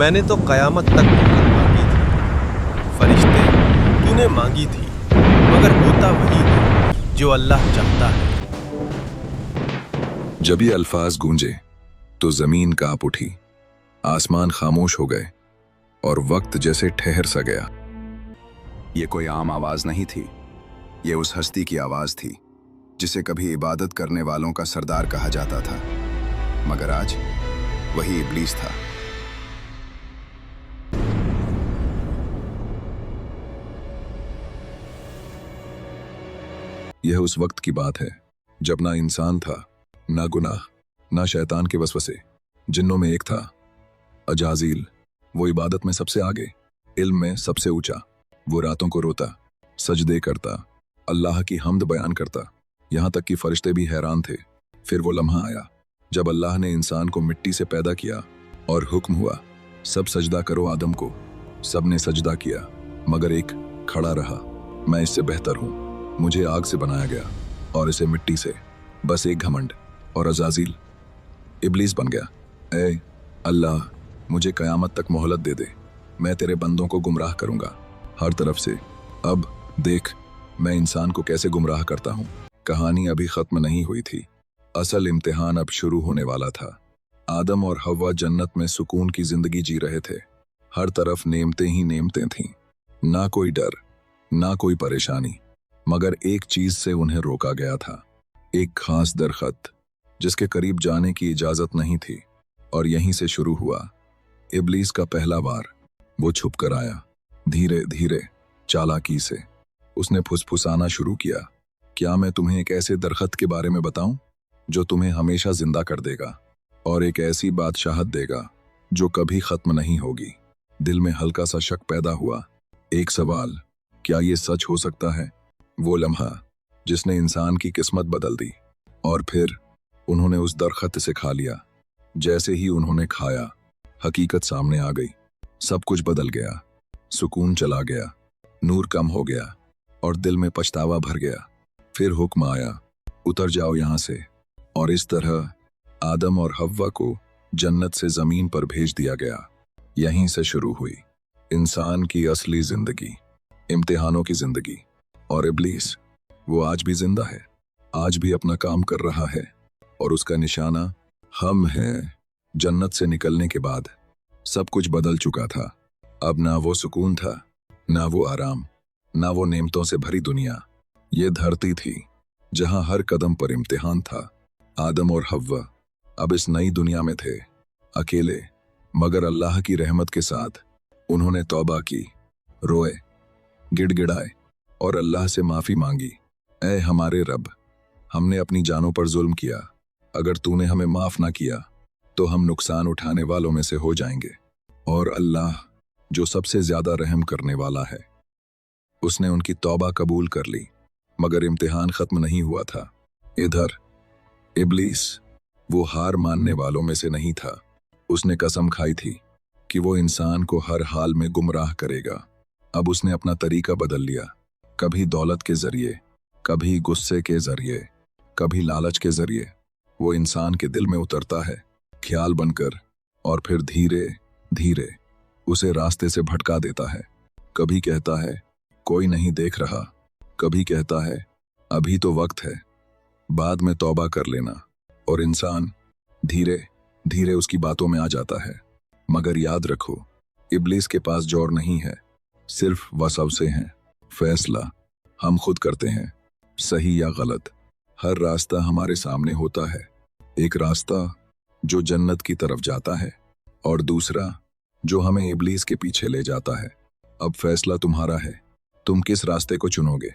मैंने तो कयामत तक मोहलत मांगी थी। फरिश्ते, तूने मांगी थी, मगर होता वही है जो अल्लाह चाहता है। जब ये अल्फाज गूंजे तो जमीन कांप उठी, आसमान खामोश हो गए और वक्त जैसे ठहर सा गया। ये कोई आम आवाज नहीं थी, ये उस हस्ती की आवाज थी जिसे कभी इबादत करने वालों का सरदार कहा जाता था, मगर आज वही इब्लीस था। यह उस वक्त की बात है जब ना इंसान था, ना गुनाह, ना शैतान के वसवसे। जिन्नों में एक था अजाजील, वो इबादत में सबसे आगे, इल्म में सबसे ऊंचा। वो रातों को रोता, सजदे करता, अल्लाह की हम्द बयान करता, यहाँ तक कि फरिश्ते भी हैरान थे। फिर वो लम्हा आया जब अल्लाह ने इंसान को मिट्टी से पैदा किया और हुक्म हुआ, सब सजदा करो आदम को। सब ने सजदा किया, मगर एक खड़ा रहा, मैं इससे बेहतर हूँ, मुझे आग से बनाया गया और इसे मिट्टी से। बस एक घमंड, और अजाजील इब्लीस बन गया। ए अल्लाह, मुझे कयामत तक मोहलत दे दे, मैं तेरे बंदों को गुमराह करूंगा हर तरफ से। अब देख मैं इंसान को कैसे गुमराह करता हूँ। कहानी अभी खत्म नहीं हुई थी, असल इम्तिहान अब शुरू होने वाला था। आदम और हव्वा जन्नत में सुकून की जिंदगी जी रहे थे। हर तरफ नेमतें ही नेमतें थीं, ना कोई डर, ना कोई परेशानी। मगर एक चीज से उन्हें रोका गया था, एक खास दरख्त जिसके करीब जाने की इजाजत नहीं थी। और यहीं से शुरू हुआ इब्लीस का पहला वार। वो छुप कर आया, धीरे धीरे, चालाकी से। उसने फुसफुसाना शुरू किया, क्या मैं तुम्हें एक ऐसे दरख्त के बारे में बताऊं जो तुम्हें हमेशा जिंदा कर देगा और एक ऐसी बादशाहत देगा जो कभी खत्म नहीं होगी। दिल में हल्का सा शक पैदा हुआ, एक सवाल, क्या ये सच हो सकता है? वो लम्हा जिसने इंसान की किस्मत बदल दी। और फिर उन्होंने उस दरख्त से खा लिया। जैसे ही उन्होंने खाया, हकीकत सामने आ गई। सब कुछ बदल गया, सुकून चला गया, नूर कम हो गया और दिल में पछतावा भर गया। फिर हुक्म आया, उतर जाओ यहां से। और इस तरह आदम और हव्वा को जन्नत से जमीन पर भेज दिया गया। यहीं से शुरू हुई इंसान की असली जिंदगी, इम्तिहानों की जिंदगी। और इब्लीस, वो आज भी जिंदा है, आज भी अपना काम कर रहा है, और उसका निशाना हम हैं। जन्नत से निकलने के बाद सब कुछ बदल चुका था। अब ना वो सुकून था, ना वो आराम, ना वो नेमतों से भरी दुनिया। ये धरती थी जहां हर कदम पर इम्तिहान था। आदम और हव्वा अब इस नई दुनिया में थे, अकेले, मगर अल्लाह की रहमत के साथ। उन्होंने तौबा की, रोए, गिड़गिड़ाए और अल्लाह से माफी मांगी। ऐ हमारे रब, हमने अपनी जानों पर जुल्म किया, अगर तूने हमें माफ ना किया तो हम नुकसान उठाने वालों में से हो जाएंगे। और अल्लाह जो सबसे ज्यादा रहम करने वाला है, उसने उनकी तौबा कबूल कर ली। मगर इम्तिहान खत्म नहीं हुआ था। इधर इब्लीस, वो हार मानने वालों में से नहीं था। उसने कसम खाई थी कि वो इंसान को हर हाल में गुमराह करेगा। अब उसने अपना तरीका बदल लिया, कभी दौलत के जरिए, कभी गुस्से के जरिए, कभी लालच के जरिए। वो इंसान के दिल में उतरता है ख्याल बनकर, और फिर धीरे धीरे उसे रास्ते से भटका देता है। कभी कहता है कोई नहीं देख रहा, कभी कहता है अभी तो वक्त है, बाद में तौबा कर लेना। और इंसान धीरे धीरे उसकी बातों में आ जाता है। मगर याद रखो, इब्लीस के पास जोर नहीं है, सिर्फ वसवसे हैं। फैसला हम खुद करते हैं, सही या गलत। हर रास्ता हमारे सामने होता है, एक रास्ता जो जन्नत की तरफ जाता है और दूसरा जो हमें इब्लीस के पीछे ले जाता है। अब फैसला तुम्हारा है, तुम किस रास्ते को चुनोगे।